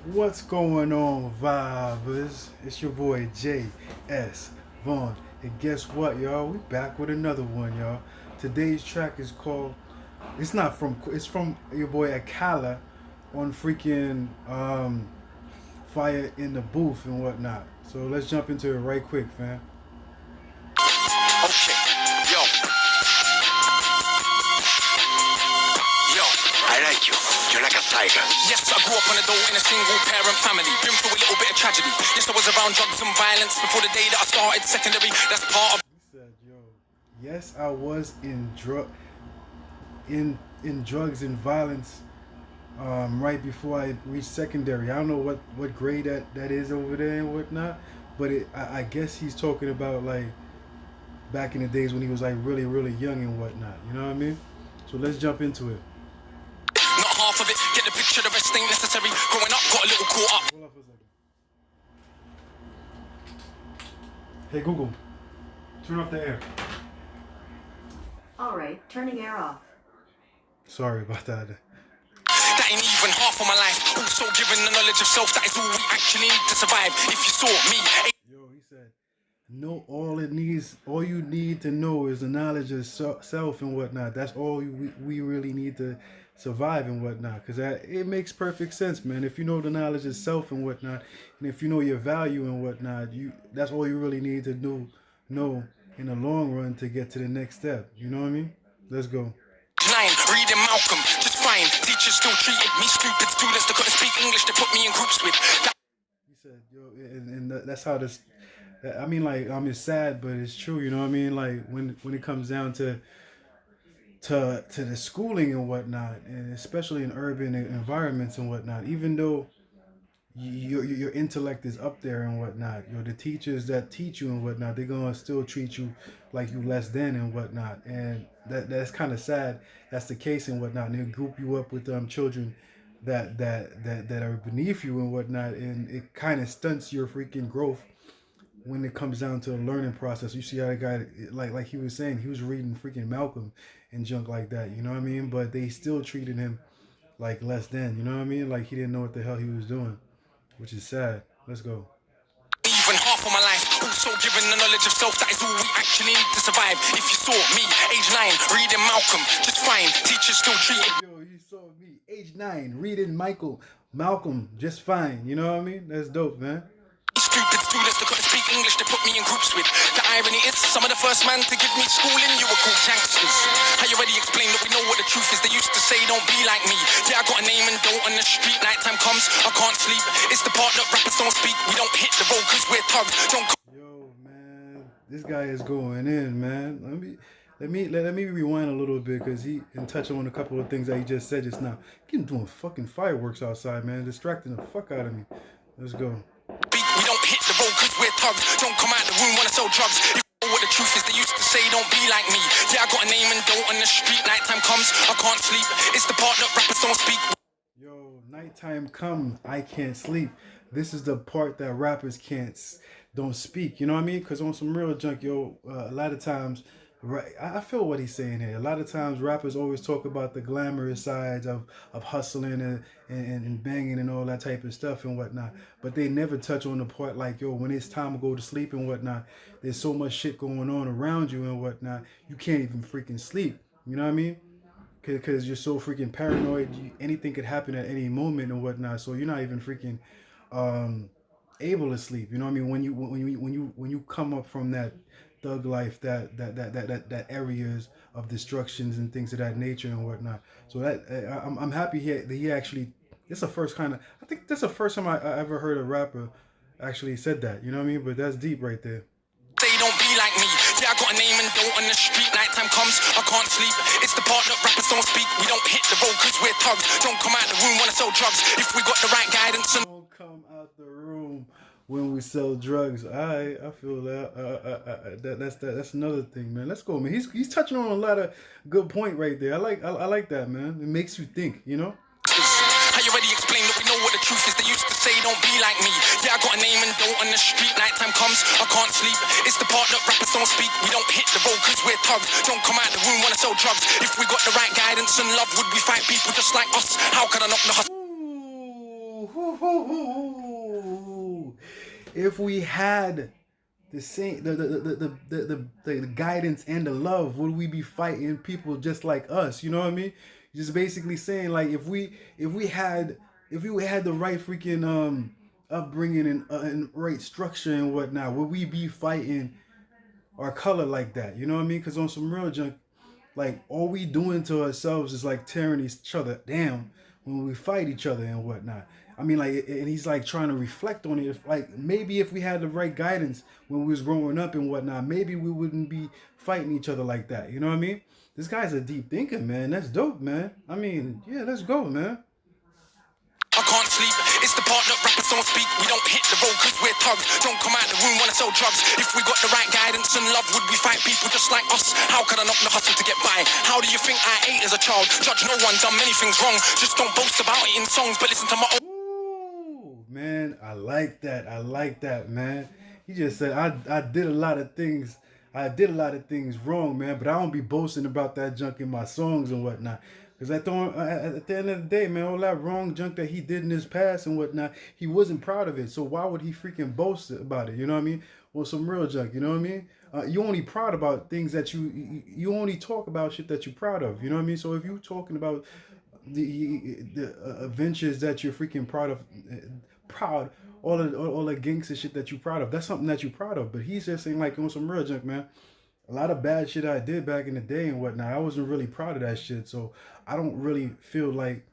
What's going on, vibers? It's your boy J.S. Vaughn. And guess what, y'all? We back with another one, y'all. Today's track is called, it's from your boy AKALA on freaking Fire in the Booth and whatnot. So let's jump into it right quick, fam. Okay, yo, I like you. You're like a tiger. Yes, I grew up on a dole in a single parent family. Been through a little bit of tragedy. Yes, I was around drugs and violence before the day that I started secondary. That's part of. He said, "Yo, yes, I was in drugs and violence right before I reached secondary. I don't know what grade that is over there and whatnot, but I guess he's talking about like back in the days when he was like really young and whatnot. You know what I mean? So let's jump into it. Not half of it. Get the picture, the rest ain't necessary. Growing up, got a little caught up. Hold on for a second. Hey Google, turn off the air. All right, turning air off. Sorry about that. That ain't even half of my life. Also given the knowledge of self, that is all we actually need to survive. If you saw me. Yo, he said, "No, all you need to know is the knowledge of self and whatnot. That's all we really need to survive and whatnot. Because it makes perfect sense, man. If you know the knowledge of self and whatnot, and if you know your value and whatnot, that's all you really need to know in the long run to get to the next step. You know what I mean? Let's go." 9, reading Malcolm, just fine. Teachers still treated me stupid. Students that couldn't speak English, they put me in groups with. He said, "Yo, and that's how this. I mean, like, it's sad, but it's true. You know what I mean? Like when it comes down to the schooling and whatnot, and especially in urban environments and whatnot. Even though your intellect is up there and whatnot, the teachers that teach you and whatnot, they're gonna still treat you like you less than and whatnot, and that's kind of sad. That's the case and whatnot. And they group you up with children that are beneath you and whatnot, and it kind of stunts your freaking growth when it comes down to the learning process. You see how the guy, like he was saying, he was reading freaking Malcolm and junk like that, you know what I mean? But they still treated him like less than, you know what I mean? Like he didn't know what the hell he was doing, which is sad. Let's go. Even half of my life, also given the knowledge of self, that is all we actually need to survive. If you saw me, age 9, reading Malcolm, just fine. Teachers still treated. Yo, you saw me, age 9, reading Malcolm, just fine. You know what I mean? That's dope, man. Stupid students that couldn't speak English, they put me in groups with. The irony is, some of the first man to give me schooling, you were called gangsters. I already explained that we know what the truth is. They used to say, don't be like me. Yeah, I got a name and don't on the street. Nighttime comes, I can't sleep. It's the part that rappers don't speak. We don't hit the road cause we're thugs. Don't. Yo, man, this guy is going in, man. Let me rewind a little bit because he and touch on a couple of things that he just said just now. He's doing fucking fireworks outside, man, distracting the fuck out of me. Let's go. We don't hit the road cause we're thugs. Don't come out the room wanna sell drugs. You know what the truth is. They used to say don't be like me. Yeah, I got a name and don't on the street. Nighttime comes, I can't sleep. It's the part that rappers don't speak. Yo, nighttime come, I can't sleep. This is the part that rappers don't speak. You know what I mean? Because on some real junk, yo, a lot of times, right? I feel what he's saying here. A lot of times, rappers always talk about the glamorous sides of hustling and banging and all that type of stuff and whatnot. But they never touch on the part like, yo, when it's time to go to sleep and whatnot, there's so much shit going on around you and whatnot, you can't even freaking sleep. You know what I mean? Because you're so freaking paranoid. Anything could happen at any moment and whatnot. So you're not even freaking able to sleep. You know what I mean? When you come up from that thug life, that areas of destructions and things of that nature and whatnot. So I'm happy that he actually. It's the first kind of. I think that's the first time I ever heard a rapper actually said that. You know what I mean? But that's deep right there. They don't be like me. Yeah, I got a name and don't on the street. Nighttime comes, I can't sleep. It's the part that rappers don't speak. We don't hit the road cause we're thugs. Don't come out the room wanna sell drugs. If we got the right guidance and don't come out the room when we sell drugs. I feel that. That's another thing, man. Let's go, man. He's touching on a lot of good point right there. I like that, man. It makes you think, you know. I already explained that we know what the truth is. They used to say don't be like me. Yeah, I got a name and don't on the street. Nighttime comes, I can't sleep. It's the part that rappers don't speak. We don't hit the road cause we're thugs. Don't come out the room wanna sell drugs. If we got the right guidance and love, would we fight people just like us? How can I knock the hustle? If we had the same the guidance and the love, would we be fighting people just like us? You know what I mean? Just basically saying like if we had the right freaking upbringing and right structure and whatnot, would we be fighting our color like that? You know what I mean? Because on some real junk, like all we doing to ourselves is like tearing each other down when we fight each other and whatnot. I mean, like, and he's like trying to reflect on it. If, like, maybe if we had the right guidance when we was growing up and whatnot, maybe we wouldn't be fighting each other like that. You know what I mean? This guy's a deep thinker, man. That's dope, man. I mean, yeah, let's go, man. I can't sleep, it's the part that rappers don't speak. We don't hit the road cause we're thugs. Don't come out the room wanna sell drugs. If we got the right guidance and love, would we fight people just like us? How could I not the hustle to get by? How do you think I ate as a child? Judge no one, done many things wrong. Just don't boast about it in songs, but listen to my own. Ooh, man, I like that. I like that, man. He just said I did a lot of things. I did a lot of things wrong, man, but I don't be boasting about that junk in my songs and whatnot. Because at the end of the day, man, all that wrong junk that he did in his past and whatnot, he wasn't proud of it. So why would he freaking boast about it? You know what I mean? Well, some real junk. You know what I mean? You only proud about things that you only talk about shit that you're proud of. You know what I mean? So if you talking about the adventures that you're freaking proud of, proud all the gangster shit that you're proud of, that's something that you're proud of. But he's just saying like on some real junk, man. A lot of bad shit I did back in the day and whatnot, I wasn't really proud of that shit. So I don't really feel like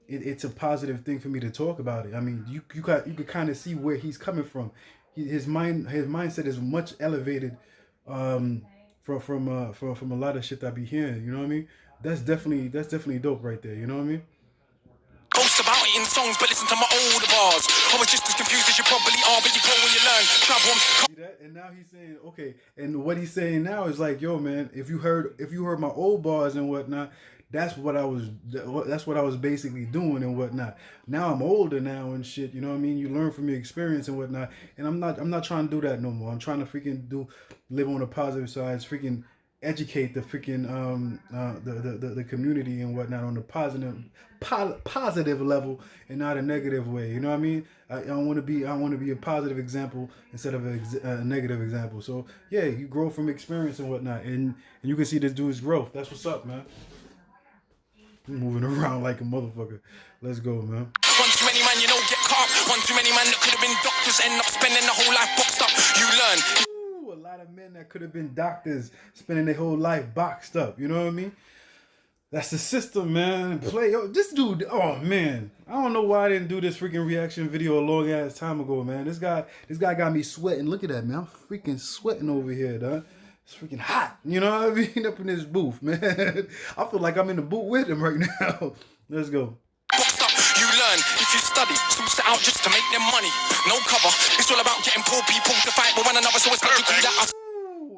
it's a positive thing for me to talk about it. I mean, you could kind of see where he's coming from. His mindset is much elevated from a lot of shit I be hearing. You know what I mean? That's definitely dope right there. You know what I mean? Boast about it in songs, but listen to my older bars. I was just as confused as you probably are, but you grow when you learn. Travel. See that? And now he's saying, okay, and what he's saying now is like, yo, man, if you heard my old bars and whatnot, that's what I was basically doing and whatnot. Now I'm older now and shit, you know what I mean? You learn from your experience and whatnot. And I'm not trying to do that no more. I'm trying to freaking live on the positive side, freaking educate the freaking the community and whatnot on the positive level and not a negative way. You know what I mean? I want to be a positive example instead of a negative example. So yeah, you grow from experience and whatnot, and you can see this dude's growth. That's what's up, man. I'm moving around like a motherfucker. Let's go, man. One too many man, you know, get caught. One too many man that could have been doctors, end up spending the whole life boxed up. You learn. A lot of men that could have been doctors spending their whole life boxed up. You know what I mean? That's the system, man. Play, yo, this dude. Oh man, I don't know why I didn't do this freaking reaction video a long ass time ago, man. This guy got me sweating. Look at that, man. I'm freaking sweating over here, dog. It's freaking hot. You know what I mean? Up in this booth, man. I feel like I'm in the booth with him right now. Let's go. Boxed up, you learn. If you study, suits it out just to make them money. No cover. It's all about getting poor people to fight with one another. So it's logical that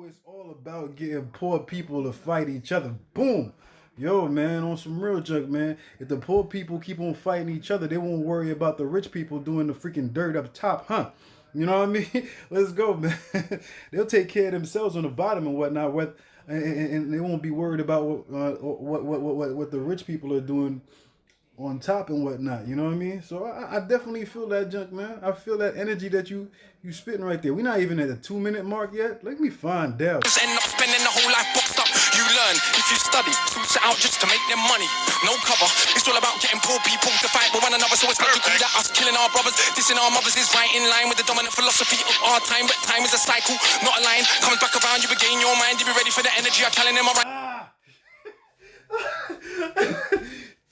it's all about getting poor people to fight each other. Boom. Yo, man, on some real junk, man. If the poor people keep on fighting each other, they won't worry about the rich people doing the freaking dirt up top, huh? You know what I mean? Let's go, man. They'll take care of themselves on the bottom and whatnot, and they won't be worried about what the rich people are doing on top and whatnot. You know what I mean? So I definitely feel that junk, man. I feel that energy that you spitting right there. We're not even at the 2-minute mark yet. Let me find out. just end up spending the whole life boxed up. You learn. If you study, suits it out just to make them money. No cover. It's all about getting poor people to fight with one another. So it's logical that us killing our brothers, dissing our mothers is right in line with the dominant philosophy of our time. But time is a cycle, not a line. Comes back around, you regain your mind. You be ready for the energy. I'm telling them alright.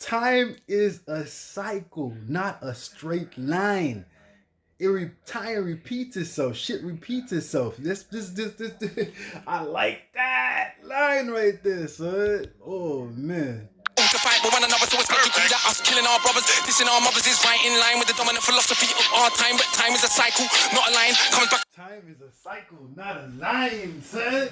Time is a cycle, not a straight line. Time repeats itself. Shit repeats itself. This. I like that line right there, son. Oh man. To fight with one another, so it's logical that us killing our brothers, dissing our mothers is right in line with the dominant philosophy of our time. But time is a cycle, not a line. Comes back. Time is a cycle, not a line, son.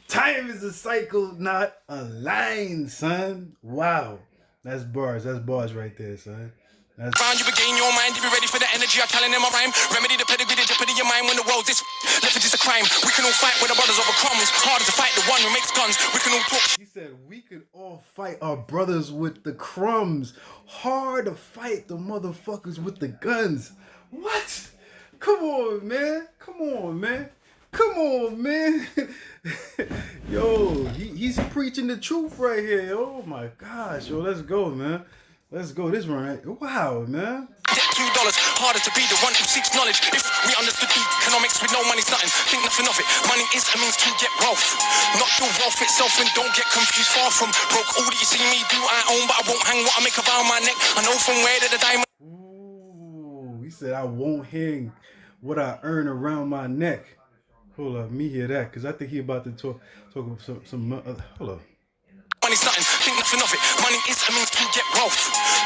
Time is a cycle, not a line, son. Wow. That's bars. That's bars right there, son. That's Round you regain your mind, you be ready for the energy. I'm telling them a rhyme. Remedy the pedigree, the jeopardy of your mind. When the world this leverage is a crime. We can all fight with our brothers over crumbs. Harder to fight the one who makes guns. We can all talk. He said we could all fight our brothers with the crumbs. Hard to fight the motherfuckers with the guns. What? Come on, man. Come on, man. Come on, man. Yo, he's preaching the truth right here. Oh my gosh, yo, let's go, man. Let's go. This one, right? Wow, man. Get $2. Harder to be the one who seeks knowledge. If we understood economics with no money's nothing, think nothing of it. Money is a means to get wealth, not the wealth itself. And don't get confused. Far from broke. All that you see me do, I own, but I won't hang what I make around my neck. I know from where to the diamond. Ooh, he said I won't hang what I earn around my neck. Hold up, me hear that, cause I think he about to talk some hold up. Money's nothing, think nothing of it. Money is a means to get wealth,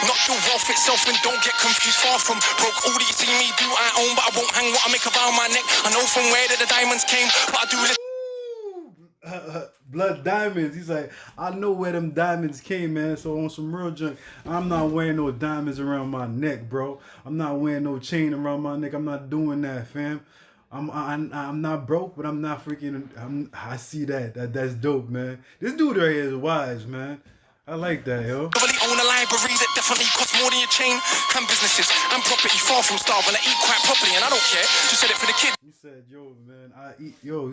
not the wealth itself. And don't get confused. Far from broke. All that you see me do, I own, but I won't hang what I make around my neck. I know from where the diamonds came, but I do listen. Blood diamonds. He's like, I know where them diamonds came, man. So on some real junk, I'm not wearing no diamonds around my neck, bro. I'm not wearing no chain around my neck. I'm not doing that, fam. I'm not broke, but I'm not freaking. I see that's dope, man. This dude right here is wise, man. I like that, yo. Probably own a library that definitely costs more than your chain. And businesses and property far from starving. I eat quite properly, and I don't care. Just said it for the kids. He said, "Yo, man, I eat, yo.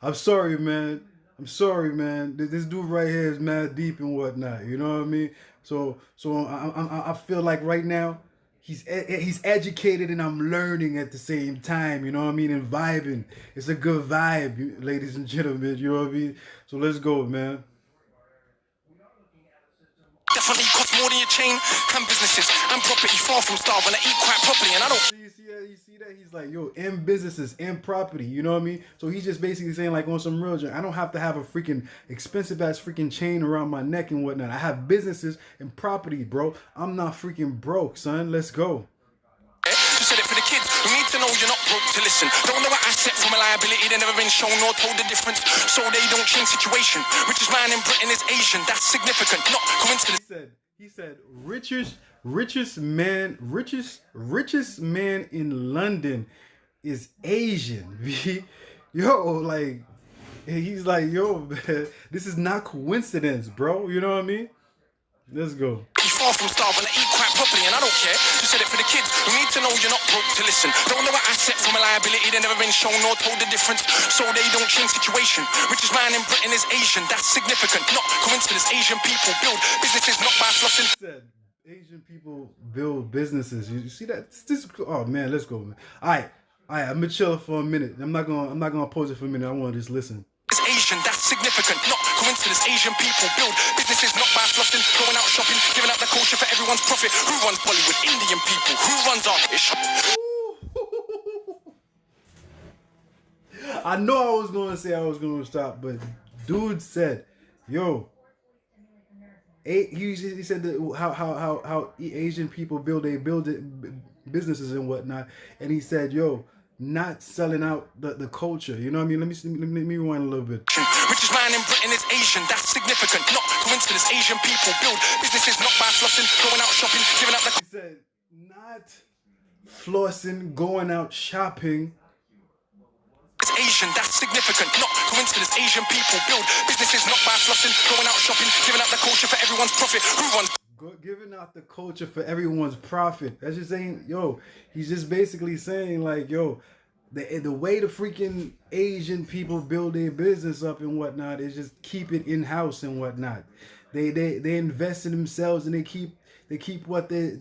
I'm sorry, man. I'm sorry, man. This dude right here is mad deep and whatnot. You know what I mean? So I feel like right now." He's educated and I'm learning at the same time, you know what I mean, and vibing. It's a good vibe, ladies and gentlemen, you know what I mean? So let's go, man. Definitely cost more than your chain. And businesses and property far from starving. I eat quite properly, and I don't. You see that? He's like, yo, in businesses, in property, you know what I mean? So he's just basically saying, like, on some real junk, I don't have to have a freaking expensive ass freaking chain around my neck and whatnot. I have businesses and property, bro. I'm not freaking broke, son. Let's go. You said it for the kids who need to know you're not broke to listen. Don't know an asset from a liability. They've never been shown or told the difference, so they don't change situation. Richest man in Britain is Asian. That's significant, not coincidence. He said richest man in London is Asian. Yo, like, he's like, yo, man, this is not coincidence, bro. You know what I mean? Let's go. Far from starving, I eat quite properly, and I don't care. You said it for the kids who need to know you're not broke to listen. Don't know an asset from a liability. They've never been shown or told the difference, so they don't change situation. Richest man in Britain is Asian. That's significant, not coincidence. Asian people build businesses not by flossing. Said Asian people build businesses. You see that? Oh man, let's go, man. All right. I'm gonna chill for a minute. I'm not gonna pause it for a minute. I want to just listen. It's Asian, that's significant, not coincidence. Asian people build businesses not by flossing, going out shopping, giving out the culture for everyone's profit. Who runs Bollywood? Indian people. Who runs our ish? I know I was gonna say I was gonna stop, but dude said, "Yo." He said that how Asian people build businesses and whatnot, and he said, "Yo, not selling out the culture." You know what I mean? Let me rewind a little bit. Richest man in Britain is Asian. That's significant, not coincidence. Asian people build businesses not by flossing, going out shopping, giving out the. He said, "Not flossing, going out shopping." It's Asian, that's significant, not coincidence. Asian people build businesses not by flossing, going out shopping, giving out the culture for everyone's profit. Who runs? Giving out the culture for everyone's profit. That's just saying, yo, he's just basically saying, like, yo, the way the freaking Asian people build their business up and whatnot is just keep it in house and whatnot. They invest in themselves and they keep what they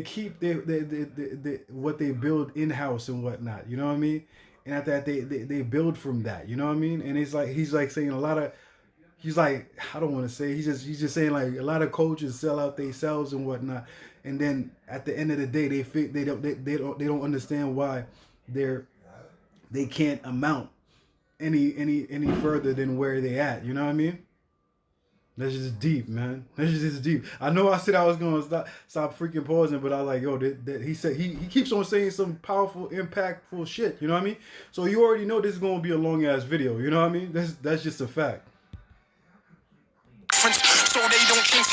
keep their what they build in house and whatnot. You know what I mean? And after that, they build from that. You know what I mean? And it's like he's like saying a lot of. He's like, I don't want to say. He's just saying, like, a lot of coaches sell out themselves and whatnot, and then at the end of the day, they don't understand why they can't amount any further than where they at. You know what I mean? That's just deep, man. That's just deep. I know I said I was gonna stop freaking pausing, but I was like, yo, that he said he keeps on saying some powerful, impactful shit. You know what I mean? So you already know this is gonna be a long ass video. You know what I mean? That's just a fact. So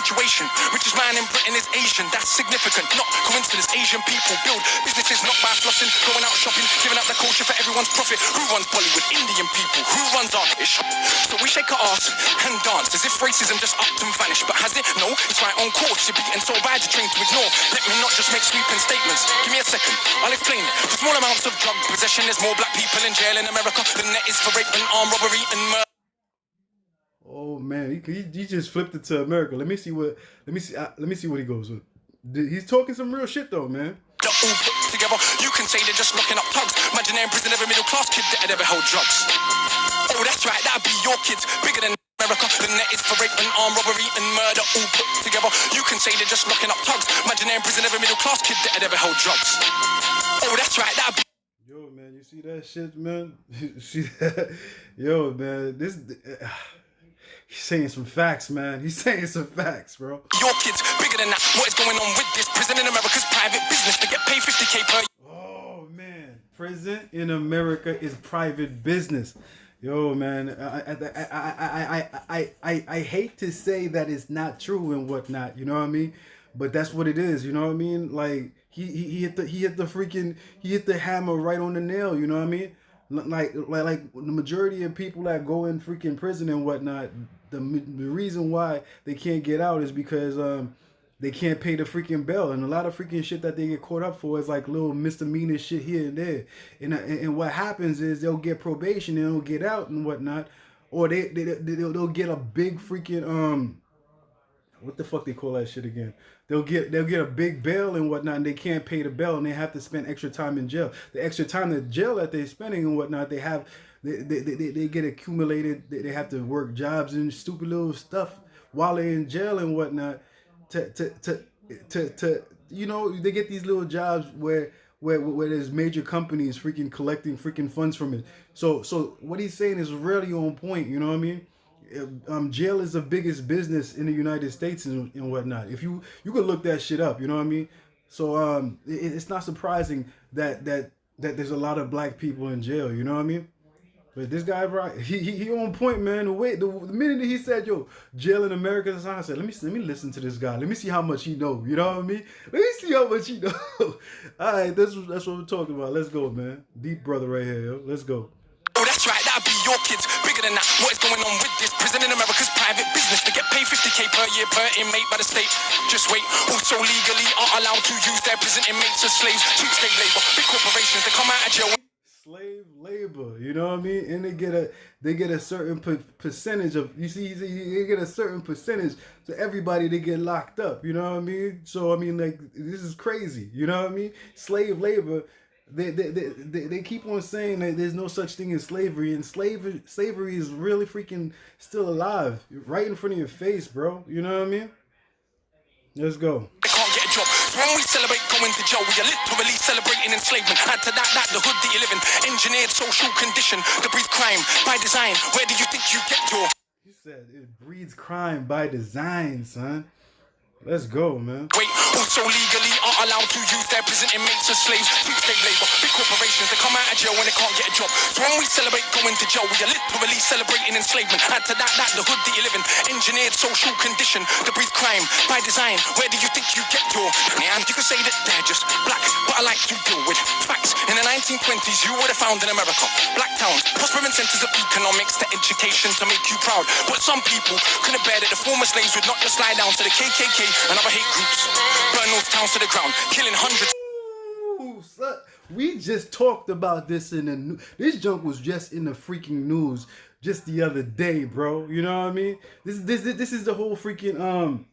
situation. Richest man in Britain is Asian, that's significant, not coincidence. Asian people build businesses not by flossing, going out shopping, giving up the culture for everyone's profit. Who runs Bollywood? Indian people. Who runs our ish? So we shake our ass and dance as if racism just upped and vanished. But has it? No, it's right on course. You're beaten so bad you're trained to ignore. Let me not just make sweeping statements. Give me a second, I'll explain it. For small amounts of drug possession, there's more black people in jail in America than there is for rape and armed robbery and murder. Oh man, he just flipped it to America. Let me see what he goes with. He's talking some real shit though, man. All put together, you can say they're just locking up thugs. Imagine they're in prison, every middle class kid that ever held drugs. Oh, that's right, that'd be your kids, bigger than America than there is for rape and armed robbery and murder. All put together, you can say they're just locking up thugs. Imagine they're in prison, every middle class kid that ever held drugs. Oh, that's right, that'd be. Yo, man, you see that shit, man? You see that? Yo, man, this. He's saying some facts, man. He's saying some facts, bro. Your kids, bigger than that. What is going on with this? Prison in America's private business. They get paid 50K per year. Oh, man. Prison in America is private business. Yo, man, I hate to say that it's not true and whatnot, you know what I mean? But that's what it is, you know what I mean? Like he hit the hammer right on the nail, you know what I mean? Like the majority of people that go in freaking prison and whatnot, the reason why they can't get out is because they can't pay the freaking bail, and a lot of freaking shit that they get caught up for is like little misdemeanor shit here and there, and what happens is they'll get probation and they'll get out and whatnot, or they'll get a big freaking what the fuck they call that shit again? They'll get a big bail and whatnot, and they can't pay the bail, and they have to spend extra time in jail. The extra time in jail that they're spending and whatnot, they get accumulated. They have to work jobs and stupid little stuff while they're in jail and whatnot. To you know, they get these little jobs where there's major companies freaking collecting freaking funds from it. So what he's saying is really on point. You know what I mean? Jail is the biggest business in the United States and whatnot. If you could look that shit up, you know what I mean. So it's not surprising that there's a lot of black people in jail. You know what I mean. But this guy, right, he on point, man. The minute that he said, "Yo, jail in America," I said, "Let me listen to this guy. Let me see how much he know." You know what I mean? Let me see how much he know. All right, that's what we're talking about. Let's go, man. Deep brother right here, yo. Let's go. Oh, that's right, that'd be your kids, bigger than that. What is going on with this? Prison in America's private business. They get paid 50K per year per inmate by the state. Just wait, also legally are allowed to use their prison inmates as slaves. Cheap slave labor, big corporations, they come out of jail. Slave labor, you know what I mean? And they get a certain percentage of, you see, they get a certain percentage. So everybody, they get locked up, you know what I mean? So I mean, like, this is crazy, you know what I mean? Slave labor. They keep on saying that there's no such thing as slavery, and slavery is really freaking still alive, right in front of your face, bro. You know what I mean? Let's go. They can't get a job. So when we celebrate going to jail, we are literally celebrating enslavement. Add to that the hood that you live in, engineered social condition that breeds crime by design. Where do you think you get your? He said it breeds crime by design, son. Let's go, man. Wait, also legally are allowed to use their prison inmates as slaves. Cheap slave labor, big corporations, they come out of jail when they can't get a job. So when we celebrate going to jail, we are literally celebrating enslavement. Add to that the hood that you live in, engineered social condition that breeds crime by design. Where do you think you get your? And you can say that they're just black, but I like to deal with facts. In the 1920s, you would have found in America black towns, prospering centers of economics to education to make you proud. But some people couldn't bear that the former slaves would not just lie down to the KKK and other hate groups, burn those towns to the ground, killing hundreds. Ooh, son, we just talked about this in the news. This junk was just in the freaking news just the other day, bro. You know what I mean? This is the whole freaking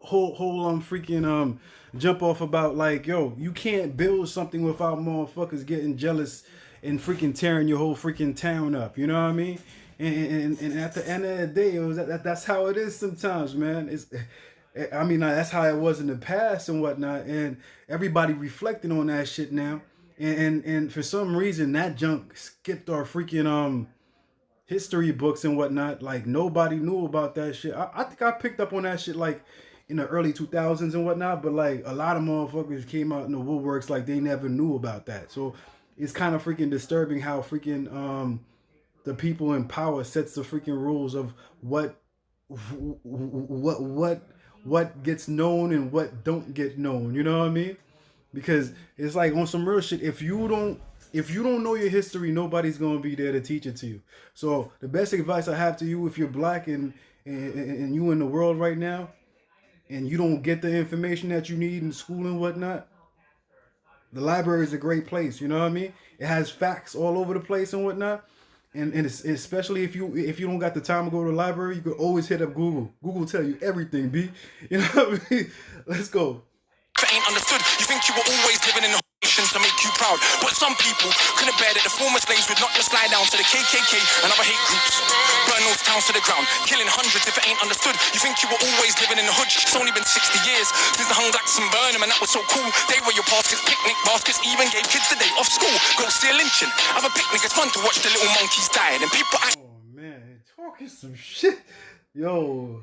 freaking jump off about, like, yo, you can't build something without motherfuckers getting jealous and freaking tearing your whole freaking town up. You know what I mean? And at the end of the day, it was that's how it is sometimes, man. I mean, that's how it was in the past and whatnot, and everybody reflecting on that shit now, and for some reason that junk skipped our freaking history books and whatnot. Like, nobody knew about that shit. I think I picked up on that shit like in the early 2000s and whatnot, but like a lot of motherfuckers came out in the woodworks like they never knew about that. So it's kind of freaking disturbing how freaking the people in power sets the freaking rules of what what gets known and what don't get known. You know what I mean? Because it's like on some real shit. If you don't know your history, nobody's gonna be there to teach it to you. So the best advice I have to you, if you're black and you in the world right now, and you don't get the information that you need in school and whatnot, the library is a great place. You know what I mean? It has facts all over the place and whatnot. And especially if you don't got the time to go to the library, you could always hit up Google. Google tell you everything, B. You know what I mean? Let's go. If it ain't understood, you think you were always living in a nation to make you proud. But some people couldn't bear that the former slaves would not just lie down to the KKK and other hate groups. Burn those towns to the ground, killing hundreds if it ain't understood. You think you were always living in the hood. It's only been 60 years since the hung blacks and burned them, and that was so cool. They were your baskets, picnic baskets, even gave kids the day off school. Go see a lynching. Have a picnic, it's fun to watch the little monkeys die. And people act. Oh man, talking some shit. Yo,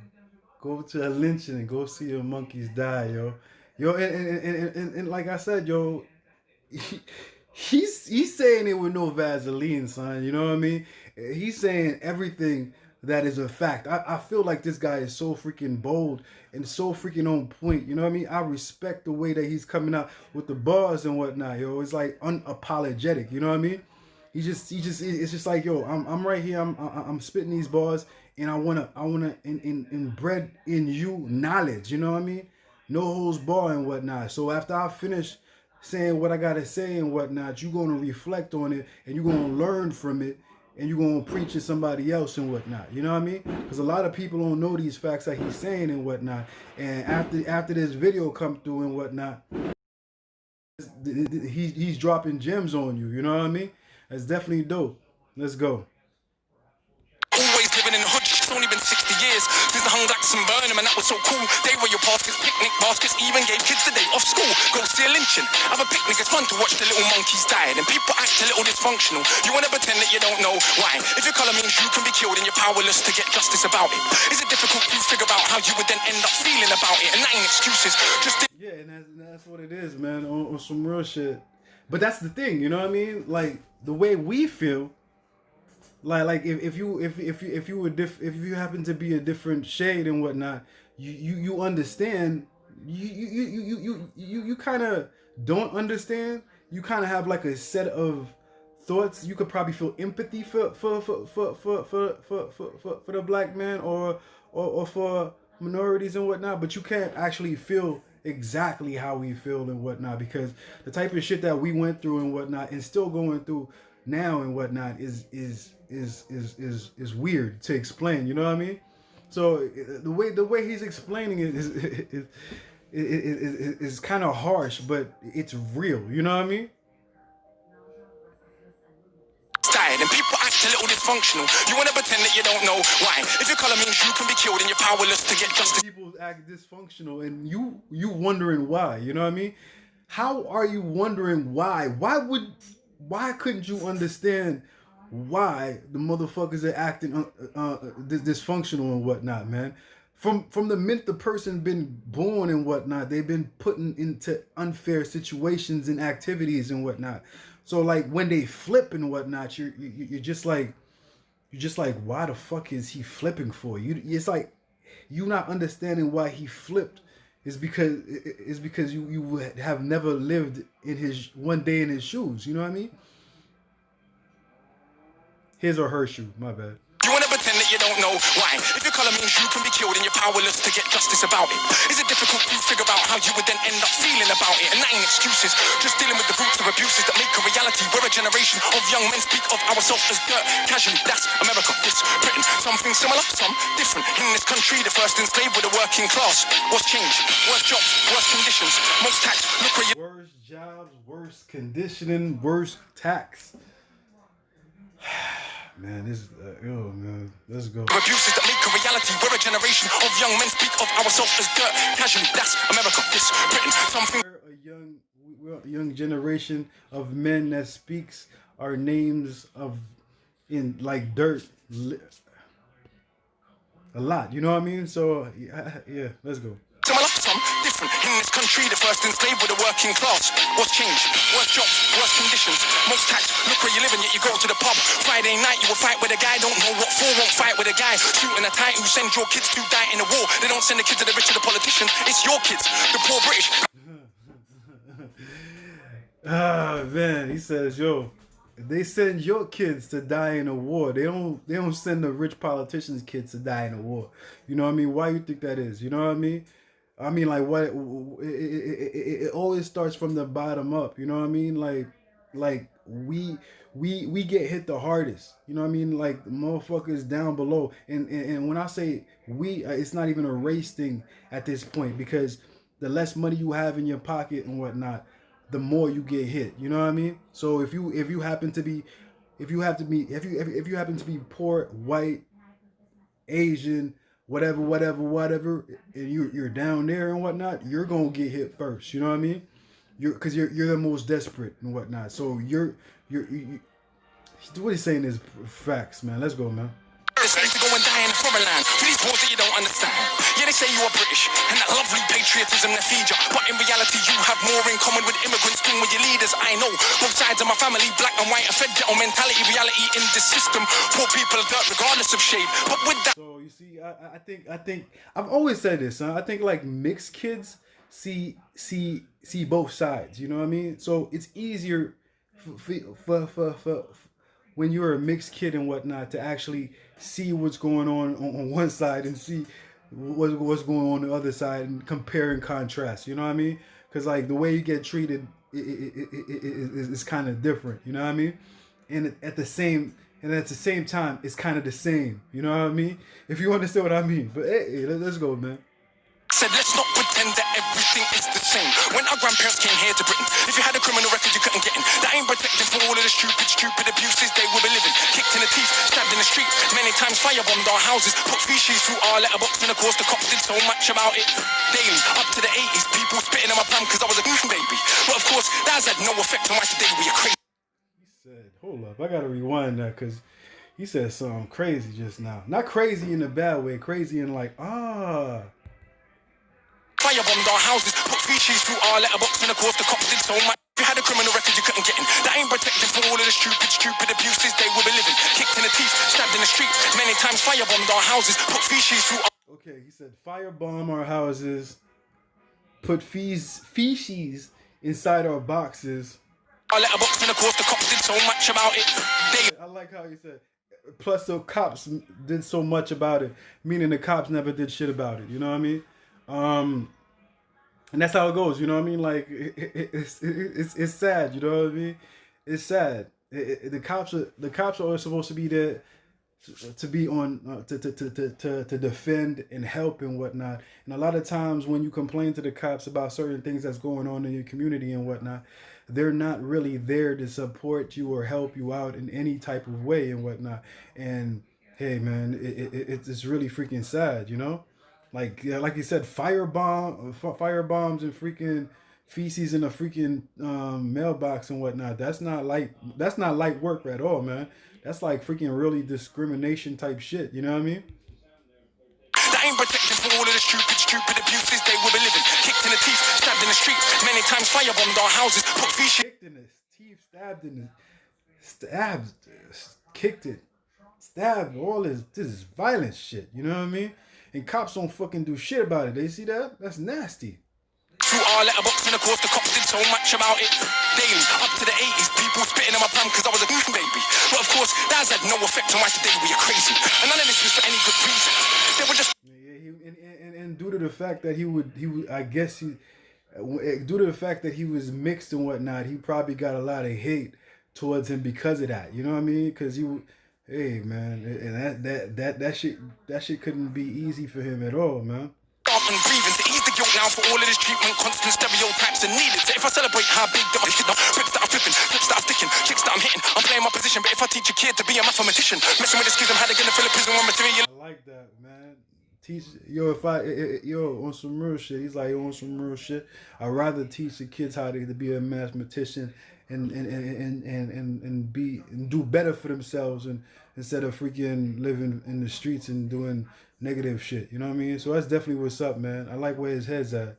go to a lynching and go see the monkeys die, yo. Yo, and like I said, yo, he, he's saying it with no Vaseline, son. You know what I mean? He's saying everything that is a fact. I feel like this guy is so freaking bold and so freaking on point. You know what I mean? I respect the way that he's coming out with the bars and whatnot, yo. It's like unapologetic. You know what I mean? He just it's just like, yo, I'm right here. I'm spitting these bars, and I wanna inbred in you knowledge. You know what I mean? No holds bar and whatnot. So after I finish saying what I gotta say and whatnot, you're gonna reflect on it and you're gonna learn from it, and you're gonna preach to somebody else and whatnot. You know what I mean? Because a lot of people don't know these facts that he's saying and whatnot. And after this video come through and whatnot, he's dropping gems on you. You know what I mean? That's definitely dope. Let's go. Always living in the hood. It's only been 60 years since the hung blacks and burned them, and that was so cool. They were your baskets, picnic baskets, even gave kids the day off school. Go see a lynching. Have a picnic, it's fun to watch the little monkeys die. And people act a little dysfunctional. You wanna pretend that you don't know why. If your color means you can be killed and you're powerless to get justice about it, is it difficult to figure out how you would then end up feeling about it? And that ain't excuses. Just Yeah, and that's what it is, man. On some real shit. But that's the thing, you know what I mean? Like the way we feel. Like if you happen to be a different shade and whatnot, you understand. You kind of don't understand. You kind of have like a set of thoughts. You could probably feel empathy for the black man or for minorities and whatnot, but you can't actually feel exactly how we feel and whatnot, because the type of shit that we went through and whatnot and still going through now and whatnot is weird to explain. You know what I mean? So the way he's explaining it is kind of harsh, but it's real. You know what I mean? died, and people act a little dysfunctional. You wanna pretend that you don't know why. If your color means you can be killed and you're powerless to get justice. People act dysfunctional, and you wondering why. You know what I mean? How are you wondering why? Why couldn't you understand why the motherfuckers are acting dysfunctional and whatnot, man? From the minute the person been born and whatnot, they've been put into unfair situations and activities and whatnot. So like when they flip and whatnot, you're just like why the fuck is he flipping for? It's like you not understanding why he flipped is because you have never lived in his one day in his shoes. You know what I mean? His or her shoe. My bad. You wanna pretend that you don't know why. If your color means you can be killed and you're powerless to get justice about it, is it difficult to figure out how you would then end up feeling about it? And that ain't excuses, just dealing with the roots of abuses that make a reality. We're a generation of young men speak of ourselves as dirt. Casually, that's America, this Britain. Something similar, some different. In this country, the first enslaved were the working class. What's changed? Worse jobs, worse conditions, most tax. Look where you. Worse jobs, worse conditioning, worse tax. Man, this man, let's go. Abuses that make a reality. We're a generation of young men speak of ourselves as dirt. Casually, that's America, this Britain. Something. We're a young generation of men that speaks our names of in like dirt a lot. You know what I mean? So yeah, let's go. Similar, some different. In this country, the first enslaved with the working class. What's changed? Worse jobs, worse conditions, most tax. Look where you live and yet you go to the pub. Friday night, you will fight with a guy. Don't know what for, won't fight with a guy. Shooting a tight who send your kids to die in the war. They don't send the kids to the rich or the politicians. It's your kids, the poor British. Ah man, he says, yo, they send your kids to die in a war. They don't send the rich politicians' kids to die in a war. You know what I mean? Why you think that is? You know what I mean? I mean, like, what? It always starts from the bottom up. You know what I mean? Like we get hit the hardest. You know what I mean? Like the motherfuckers down below. And when I say we, it's not even a race thing at this point, because the less money you have in your pocket and whatnot, the more you get hit. You know what I mean? So if you happen to be if you happen to be poor, white, Asian, whatever, and you're down there and whatnot, you're gonna get hit first. You know what I mean? You're the most desperate and whatnot. So you what he's saying is facts, man. Let's go, man. They to go and die in a foreign land for these wars that you don't understand. Yeah, they say you are British and that lovely patriotism that feeds you, but in reality you have more in common with immigrants than with your leaders. I know both sides of my family, black and white, a fed ghetto mentality, reality in this system. Poor people are dirt regardless of shade, but with that. So you see, I think I've always said this. Huh? I think like mixed kids see both sides. You know what I mean? So it's easier for when you're a mixed kid and whatnot to actually see what's going on one side and see what's going on the other side and compare and contrast. You know what I mean? Because like the way you get treated is kind of different. You know what I mean? And at the same time, it's kind of the same. You know what I mean? If you understand what I mean. But hey, let's go, man. Said let's not pretend that everything is the same. When our grandparents came here to Britain, if you had a criminal record you couldn't get in. That ain't protected from all of the stupid abuses they will be living. Kicked in the teeth, stabbed in the street, many times firebombed our houses, put feces through our letterbox, and of course the cops did so much about it. Daily, up to the 80s, people spitting in my palm because I was a baby. But of course, that has had no effect on why today we are crazy. He said, hold up, I gotta rewind that because he said something crazy just now. Not crazy in a bad way, crazy in like, Firebombed our houses, put feces through our letterbox, and of course the cops did so much. If you had a criminal record you couldn't get in. That ain't protected from all of the stupid abuses they will be living. Kicked in the teeth, stabbed in the street, many times firebombed our houses, put feces through our... Okay, he said firebomb our houses, put feces inside our boxes. Our letterbox, and of course the cops did so much about it. I like how he said, plus the cops did so much about it, meaning the cops never did shit about it. You know what I mean? And that's how it goes. You know what I mean? Like it's sad. You know what I mean? It's sad. The cops are supposed to be there to be on to defend and help and whatnot. And a lot of times when you complain to the cops about certain things that's going on in your community and whatnot, they're not really there to support you or help you out in any type of way and whatnot. And hey, man, it's really freaking sad, you know? Like you said, firebombs and freaking feces in a freaking mailbox and whatnot. That's not light work at all, man. That's like freaking really discrimination type shit. You know what I mean? That ain't protected from all of the stupid abuses they will be living. Kicked in the teeth, stabbed in the street, many times firebombed our houses, put feces... Kicked in the teeth, stabbed in the... Stabbed, kicked it, stabbed, all this is violent shit, you know what I mean? And cops don't fucking do shit about it. They see that? That's nasty. Through our letterbox, and of course the cops did so much about it. Daily, up to the 80s, people spitting in my palm because I was a baby. But of course, that has had no effect on why today we are crazy. And none of this was for any good reason. They were just... And due to the fact that he would, I guess due to the fact that he was mixed and whatnot, he probably got a lot of hate towards him because of that. You know what I mean? Because hey man, and that shit couldn't be easy for him at all, man. And breathing to ease the guilt now for all of this treatment, constant stereotypes and needed. So if I celebrate how big the bricks that I'm flipping, flips that I'm sticking, chicks that I'm hitting, I'm playing my position. But if I teach a kid to be a mathematician, messing with the skills, I'm how they gonna fill a prison one material. I like that, man. teach yo if I yo on some real shit. He's like on some real shit. I'd rather teach the kids how to be a mathematician and be and do better for themselves and instead of freaking living in the streets and doing negative shit. You know what I mean? So that's definitely what's up, man. I like where his head's at.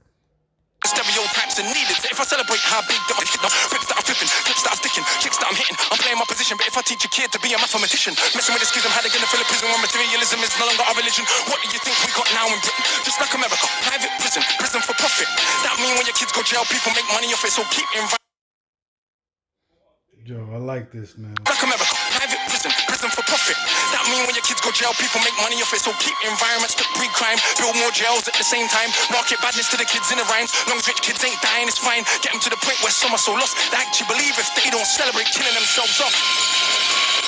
Stereotypes are needed. If I celebrate how big the rips that I'm flipping, clips that I'm sticking, kicks that I'm hitting, I'm playing my position. But if I teach a kid to be a mathematician, messing with the schism, how they gonna fill a prison when materialism is no longer our religion? What do you think we got now in Britain? Just like America, private prison for profit. That mean when your kids go jail, people make money off it. So keep Yo, I like this, man. like America, private prison for profit. That mean when your kids go jail, people make money off it. So keep environments that breed crime, build more jails at the same time. Market badness to the kids in the rhymes. Long as rich kids ain't dying, it's fine. Get them to the point where some are so lost they actually believe if they don't celebrate killing themselves off.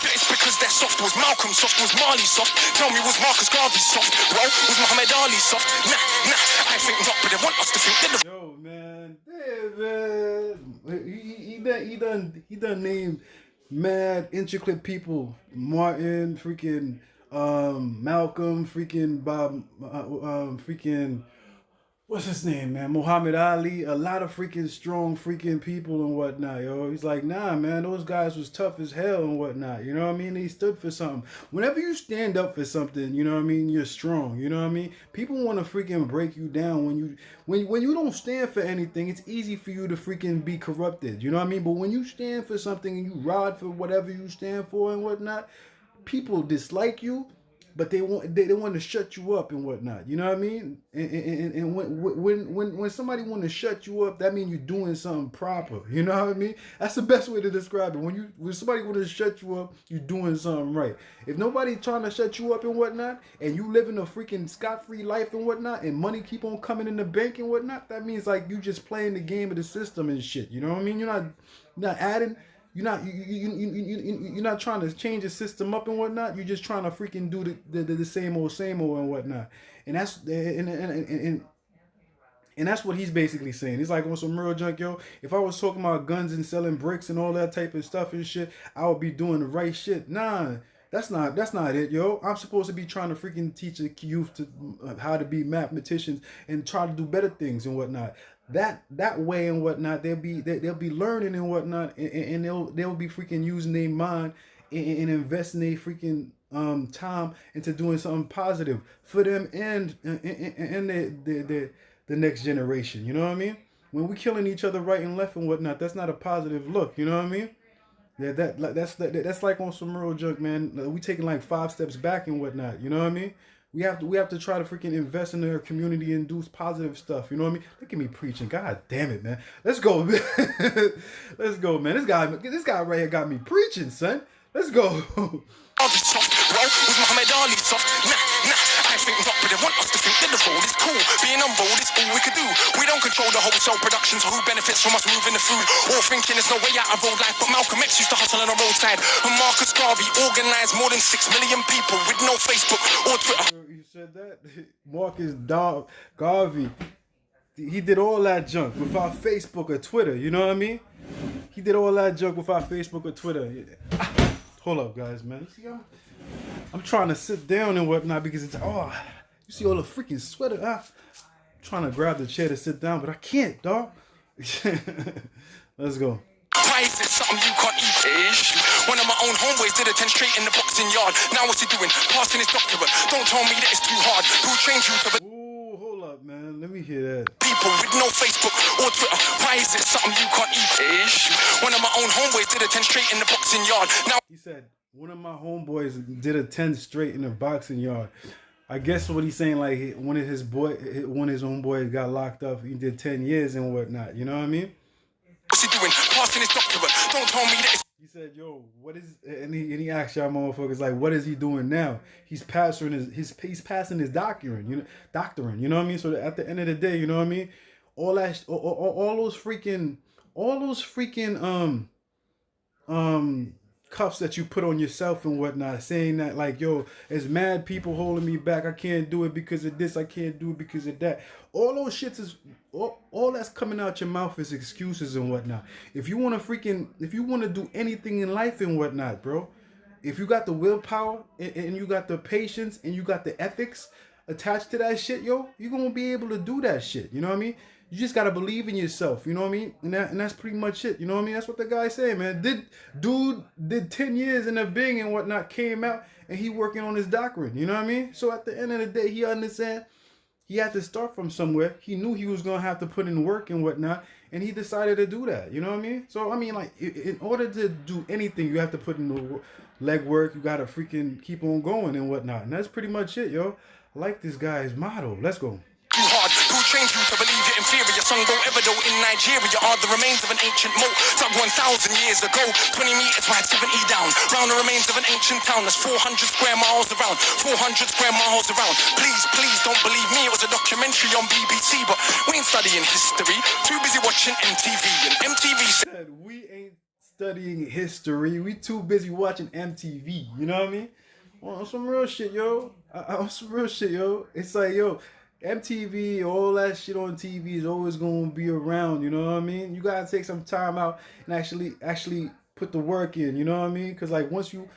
It's because they're soft. Was Malcolm soft? Was Marley soft? Tell me, was Marcus Garvey soft? Well, was Muhammad Ali soft? Nah, I think not, but they want us to think they're the Yo, man, man, he done named mad intricate people. Martin, freaking Malcolm, freaking Bob, freaking what's his name, man? Muhammad Ali, a lot of freaking strong freaking people and whatnot, yo. He's like, nah, man, those guys was tough as hell and whatnot. You know what I mean? They stood for something. Whenever you stand up for something, you know what I mean, you're strong. You know what I mean? People want to freaking break you down when you don't stand for anything. It's easy for you to freaking be corrupted. You know what I mean? But when you stand for something and you ride for whatever you stand for and whatnot, people dislike you, but they want to shut you up and whatnot. You know what I mean? And when somebody want to shut you up, that means you're doing something proper. You know what I mean? That's the best way to describe it. When somebody want to shut you up, you're doing something right. If nobody trying to shut you up and whatnot, and you living a freaking scot-free life and whatnot, and money keep on coming in the bank and whatnot, that means like you just playing the game of the system and shit. You know what I mean? You're not adding. You're not trying to change the system up and whatnot. You're just trying to freaking do the same old and whatnot. And that's what he's basically saying. He's like on some real junk, yo. If I was talking about guns and selling bricks and all that type of stuff and shit, I would be doing the right shit. Nah, that's not it, yo. I'm supposed to be trying to freaking teach the youth to how to be mathematicians and try to do better things and whatnot. That way and whatnot, they'll be learning and whatnot, and they'll be freaking using their mind and investing their freaking time into doing something positive for them and the next generation. You know what I mean? When we killing each other right and left and whatnot, that's not a positive look. You know what I mean? Yeah, that's like on some real junk, man. We taking like 5 steps back and whatnot. You know what I mean? We have to try to freaking invest in our community and do positive stuff. You know what I mean? Look at me preaching. God damn it, man. Let's go, man. Let's go, man. This guy right here got me preaching, son. Let's go. soft. Well, was Muhammad Ali soft? Nah, I think not, but they want us to think that the road is cool. Being on road is all we could do. We don't control the wholesale production, so who benefits from us moving the food? Or thinking there's no way out of road life, but Malcolm X used to hustle on the roadside. And Marcus Garvey organized more than 6 million people with no Facebook or Twitter. You said that? Marcus Garvey. He did all that junk without Facebook or Twitter, you know what I mean? He did all that junk without Facebook or Twitter. Hold up, guys, man. You see, I'm trying to sit down and whatnot because it's, you see all the freaking sweater. I'm trying to grab the chair to sit down, but I can't, dog. Let's go. Why is it something you can't eat? Ish. One of my own homeboys did a 10 straight in the boxing yard. Now what's he doing? Passing his doctorate. Don't tell me that it's too hard. Who trained you to... Ooh, hold up, man. Let me hear that. People with no Facebook or Twitter. Why is it something you can't eat? Ish. One of my own homeboys did a 10 straight in the boxing yard. Now he said one of my homeboys did a 10 straight in the boxing yard. I guess what he's saying, like one of his own boys got locked up. He did 10 years and whatnot. You know what I mean? what's he doing? Passing his doctorate. Don't tell me that it's... He said, "Yo, what is?" And he asked y'all motherfuckers like, "What is he doing now?" He's passing his doctorate. You know what I mean? So at the end of the day, you know what I mean? All those freaking cuffs that you put on yourself and whatnot, saying that like, yo, there's mad people holding me back. I can't do it because of this. I can't do it because of that. All those shits is all that's coming out your mouth is excuses and whatnot. If you want to do anything in life and whatnot, bro, if you got the willpower and you got the patience and you got the ethics, attached to that shit, yo, you're gonna be able to do that shit. You know what I mean? You just gotta believe in yourself. You know what I mean? And that's pretty much it. You know what I mean? That's what the guy saying, man. Dude did 10 years in the Bing and whatnot, came out and he working on his doctorate. You know what I mean? So at the end of the day, he understand he had to start from somewhere. He knew he was gonna have to put in work and whatnot, and he decided to do that. You know what I mean? So I mean, like, in order to do anything, you have to put in the leg work. You gotta freaking keep on going and whatnot, and that's pretty much it, yo. I like this guy's motto. Let's go. Too hard. Who trained you to believe you're inferior? Sung won't ever though in Nigeria are the remains of an ancient moat dug 1,000 years ago. 20 meters wide, 70 down. Round the remains of an ancient town that's 400 square miles around. 400 square miles around. Please don't believe me. It was a documentary on BBC, but we ain't studying history. Too busy watching MTV, and MTV said we ain't studying history. We too busy watching MTV. You know what I mean? On some real shit, yo. On some real shit, yo. It's like, yo, MTV, all that shit on TV is always gonna be around. You know what I mean? You gotta take some time out and actually put the work in. You know what I mean? Because like once you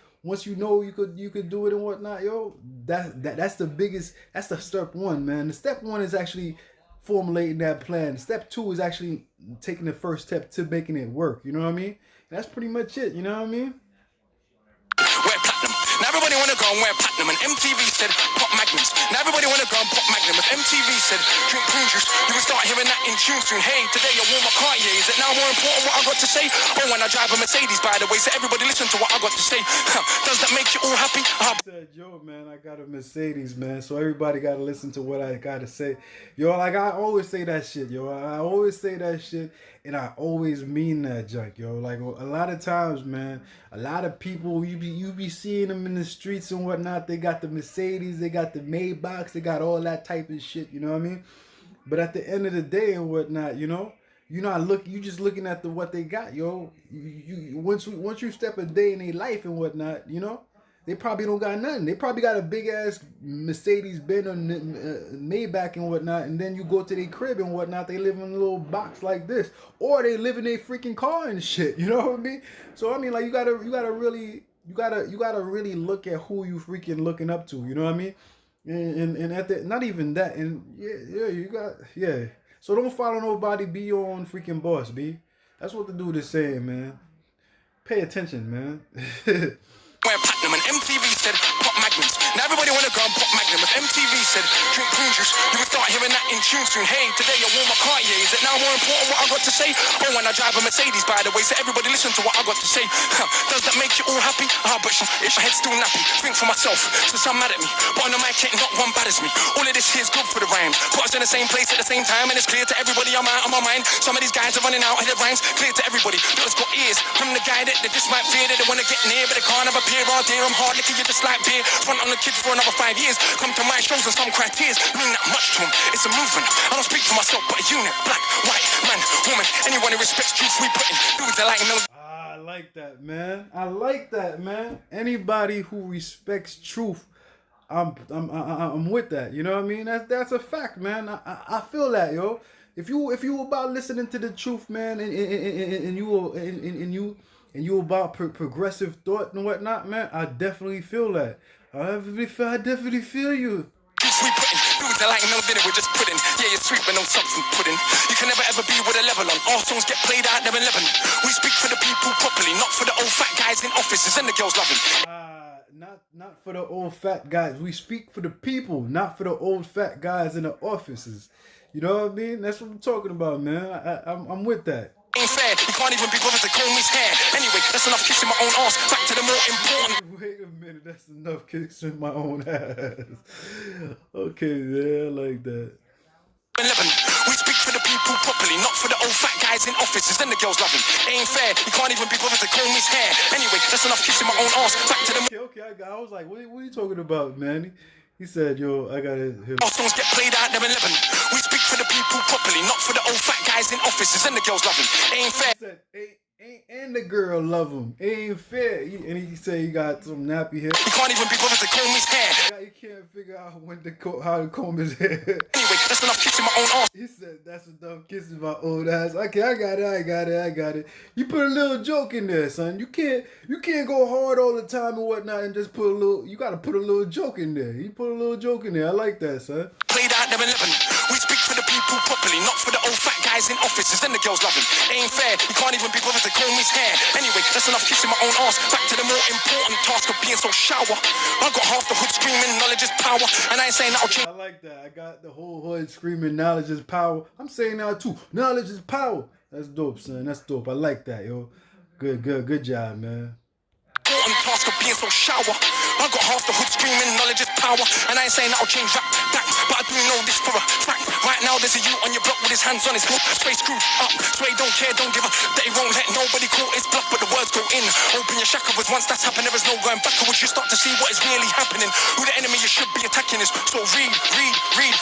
know you could do it and whatnot, yo, that's the biggest. That's the step one, man. The step one is actually formulating that plan. Step two is actually taking the first step to making it work. You know what I mean? And that's pretty much it. You know what I mean? wear platinum. Now everybody wanna go and wear platinum, and MTV said pop magnums. Now everybody wanna go and pop magnum. If MTV said drink prune juice, you will start hearing that in tune soon. Hey, today I wore my Cartier. Is it now more important what I got to say? Oh, when I drive a Mercedes, by the way, so everybody listen to what I got to say. Does that make you all happy? I said, yo, man, I got a Mercedes, man, so everybody gotta listen to what I gotta say. Yo, like I always say that shit, yo. I always say that shit, and I always mean that junk, yo. Like a lot of times, man, a lot of people you be seeing them in the streets and whatnot. They got the Mercedes, they got the Maybachs, they got all that type of shit. You know what I mean? But at the end of the day and whatnot, you know, you just looking at what they got, yo. Once you step a day in their life and whatnot, you know, they probably don't got nothing. They probably got a big ass Mercedes Benz or Maybach and whatnot, and then you go to their crib and whatnot. They live in a little box like this, or they live in a freaking car and shit. You know what I mean? So I mean, like you gotta really look at who you freaking looking up to. You know what I mean? And at the not even that, and yeah. So don't follow nobody. Be your own freaking boss, B. That's what the dude is saying, man. Pay attention, man. Wear platinum, and MTV said pop magnums. Now everybody wanna go and pop magnum. If MTV said drink prune juice, you will start hearing that in tune soon. Hey, today I wore my Cartier. Is it now more important what I got to say? Oh, when I drive a Mercedes, by the way, so everybody listen to what I got to say. Does that make you all happy? But it's my head still nappy. Think for myself, so some mad at me, but on the mic ain't not one bad as me. All of this here's good for the rhymes. Put us in the same place at the same time, and it's clear to everybody I'm out of my mind. Some of these guys are running out of their rhymes. Clear to everybody that's got ears. From the guy that they just might fear that they wanna get near, but they can't have a peer all day. I'm hard liquor, you just like beer. Front on the kids for another 5 years. Come to my shows and some cry tears. Mean that much to them. It's a movement. I don't speak for myself, but a unit. Black, white, man, woman. Anyone who respects truth, we put in. Dudes that like no. I like that, man. I like that, man. Anybody who respects truth, I'm with that. You know what I mean? That's a fact, man. I feel that, yo. If you about listening to the truth, man, and you about progressive thought and whatnot, man, I definitely feel that. I definitely feel you. We putting dudes that like no dinner, we're just pudding. Yeah, you're sweet, but no something pudding. You can never ever be with a level on. All songs get played out there in Lebanon. We speak for the people properly, not for the old fat guys in offices and the girls loving. Not for the old fat guys. We speak for the people, not for the old fat guys in the offices. You know what I mean? That's what I'm talking about, man. I'm with that. Ain't fair, you can't even be bothered to comb his hair. Anyway, that's enough kissing my own ass. Back to the more important. Wait a minute, that's enough kissing my own ass. Okay, yeah, I like that. 11. We speak for the people properly, not for the old fat guys in offices and the girls loving. Ain't fair, you can't even be bothered to comb his hair. Anyway, that's enough kissing my own ass. Back to the. Okay, I was like, what are you talking about, man? He said, yo, I gotta hear. Our songs get played out there in Lebanon. We speak for the people properly, not for the old fat guys in offices and the girls loving. Ain't fair. He said, and the girl love him. It ain't fair. And he say he got some nappy hair. He can't even be bothered to comb his hair. Yeah, he can't figure out how to comb his hair. Anyway, that's enough kissing my own ass. He said, that's enough kissing my old ass. Okay, I got it. You put a little joke in there, son. You can't go hard all the time and whatnot and just put a little, you gotta put a little joke in there. You put a little joke in there. I like that, son. Played out them 11. We speak for the people properly, not for the old fat guys in offices. Then the girls love him. It ain't fair. He can't even be bothered to comb his hair. Anyway, that's enough kissing my own ass. Back to the more important task of being so shower. I got half the hood screaming, knowledge is power. And I ain't saying that'll change. I like that. I got the whole hood screaming, knowledge is power. I'm saying that too. Knowledge is power. That's dope, son. That's dope. I like that, yo. Good job, man. Important task of being so shower. I got half the hood screaming, knowledge is power. And I ain't saying that'll change that, but I do know this for a fact. Right now there's a you on your block with his hands on his hook, face screwed up. So he don't care, don't give a that he won't let nobody call his bluff, but the words go in. Open your shackles, once that's happened, there is no going backwards. You start to see what is really happening. Who the enemy you should be attacking is. So read,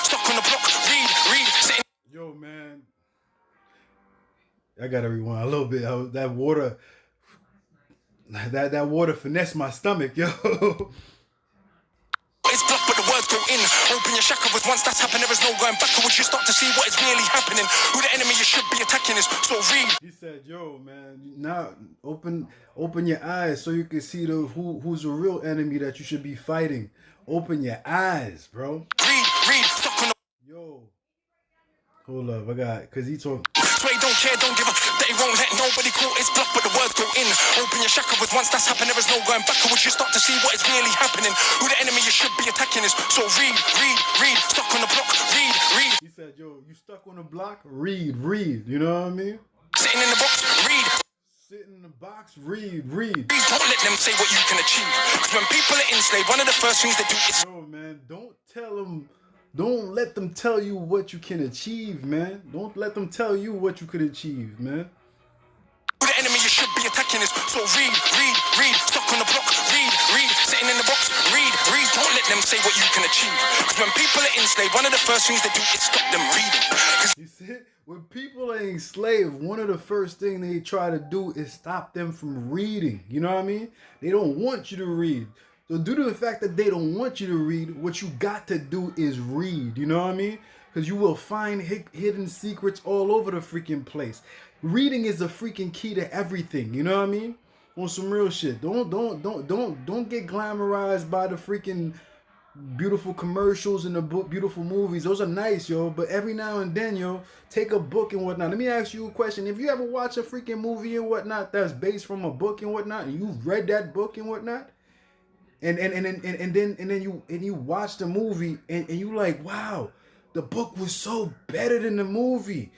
stuck on the block, read, sitting. Yo, man. I gotta rewind a little bit. That water. That water finessed my stomach, yo. It's bluff, but the words go in. Open your shackles, once that's happened, there is no going backwards. You start to see what is really happening. Who the enemy you should be attacking is. So read. He said, "Yo, man, now open your eyes so you can see who's the real enemy that you should be fighting. Open your eyes, bro." Read, stuck on the. Yo, hold up, cause he talking. So he don't care, don't give a that he won't let nobody call his bluff, but the words go in. Open your shackles, once that's happened, there is no going backwards. You start to see what is really happening. Who the enemy you should be attacking is. So read, stuck on the block, read. He said, "Yo, you stuck on the block? Read. You know what I mean? Sitting in the box, read. Sitting in the box, read. Don't let them say what you can achieve. Because when people are enslaved, one of the first things they do is. Yo, man, don't let them tell you what you can achieve, man. Don't let them tell you what you could achieve, man. Who the enemy you should be attacking is. So read, stuck on the block, read, sitting in the box, read. Don't let them say what you can achieve. Because when people are enslaved, one of the first things they do is stop them reading. You see, when people are enslaved, one of the first things they try to do is stop them from reading. You know what I mean? They don't want you to read. So due to the fact that they don't want you to read, what you got to do is read. You know what I mean? Because you will find hidden secrets all over the freaking place. Reading is the freaking key to everything. You know what I mean? On some real shit. Don't get glamorized by the freaking beautiful commercials and the beautiful movies. Those are nice, yo. But every now and then, yo, take a book and whatnot. Let me ask you a question. If you ever watch a freaking movie and whatnot that's based from a book and whatnot, and you've read that book and whatnot, and then you watch the movie and you like, wow, the book was so better than the movie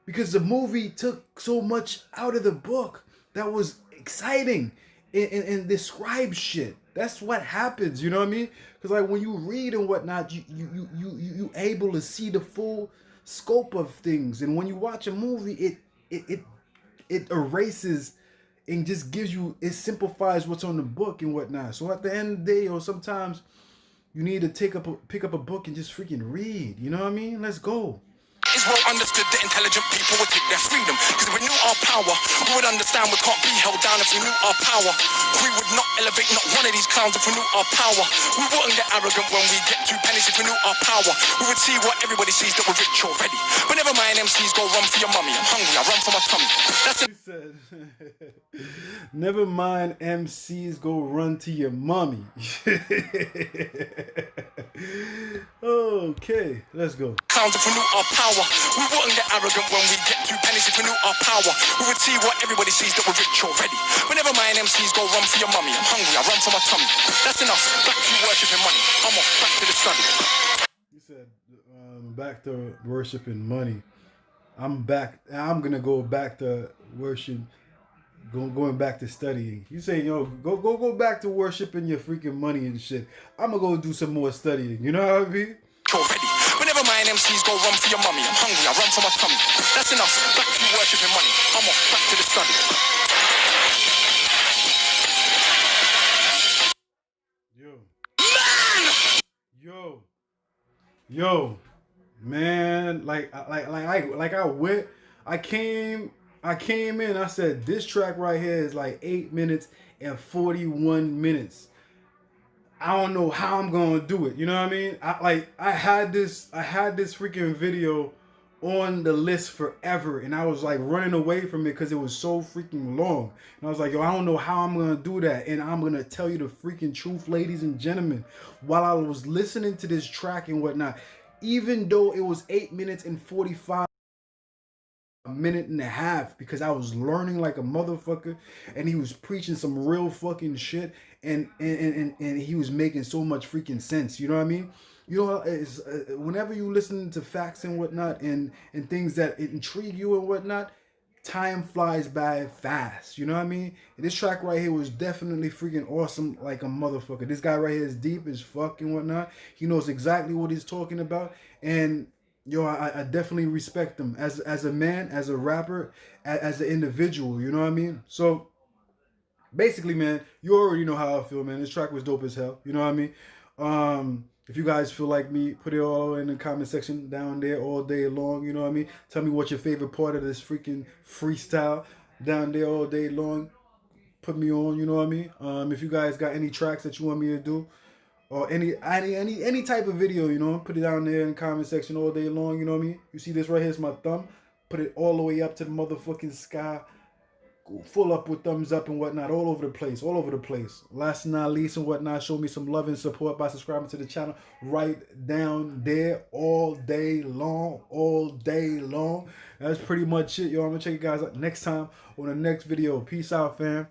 because the movie took so much out of the book that was exciting and describes shit. That's what happens, you know what I mean? Because like when you read and whatnot, you able to see the full scope of things, and when you watch a movie, it erases and just gives you, it simplifies what's on the book and whatnot. So at the end of the day, or sometimes you need to pick up a book and just freaking read. You know what I mean? Let's go. It's well understood that intelligent people would take their freedom. Because if we knew our power, we would understand we can't be held down if we knew our power. We would not elevate not one of these clowns if we knew our power. We wouldn't get arrogant when we get 2 pennies if we knew our power. We would see what everybody sees, that we're rich already. Whenever my MCs go run for your mummy, I'm hungry, I run for my tummy. That's it. He said, never mind MCs go run to your mommy. Okay, let's go. Clowns if we knew our power. We wouldn't get arrogant when we get 2 pennies if we knew our power. We would see what everybody sees, that we're rich already. Whenever my MCs go run for your mummy, I'm hungry, I run for my tummy. That's enough. Back to worshiping money. I'm off, back to the study. He said, back to worshiping money. I'm back. I'm gonna go back to worship. Going back to studying. You say, yo, go back to worshiping your freaking money and shit. I'm gonna go do some more studying. You know what I mean? Already. Whenever my MCs go run for your mummy, I'm hungry, I run for my tummy. That's enough. Back to worshiping money. I'm off, back to the study. Yo, man, like I went, I came I came in, I said, this track right here is like 8 minutes and 41 minutes. I don't know how I'm gonna do it. You know what I mean? I had this freaking video on the list forever, and I was like running away from it because it was so freaking long. And I was like, yo, I don't know how I'm gonna do that. And I'm gonna tell you the freaking truth, ladies and gentlemen. While I was listening to this track and whatnot, even though it was 8 minutes and 45 a minute and a half, because I was learning like a motherfucker, and he was preaching some real fucking shit, and he was making so much freaking sense. You know what I mean? You know, it's, whenever you listen to facts and whatnot, and things that intrigue you and whatnot, time flies by fast. You know what I mean? And this track right here was definitely freaking awesome, like a motherfucker. This guy right here is deep as fuck and whatnot. He knows exactly what he's talking about, and yo, I definitely respect him as a man, as a rapper, as an individual. You know what I mean? So basically, man, you already know how I feel, man. This track was dope as hell. You know what I mean? If you guys feel like me, put it all in the comment section down there all day long. You know what I mean? Tell me what's your favorite part of this freaking freestyle down there all day long. Put me on. You know what I mean? If you guys got any tracks that you want me to do, or any type of video, you know, put it down there in the comment section all day long. You know what I mean? You see this right here is my thumb. Put it all the way up to the motherfucking sky, full up with thumbs up and whatnot, all over the place, all over the place. Last and not least and whatnot, show me some love and support by subscribing to the channel right down there all day long, all day long. That's pretty much it, yo. I'm gonna check you guys out next time on the next video. Peace out, fam.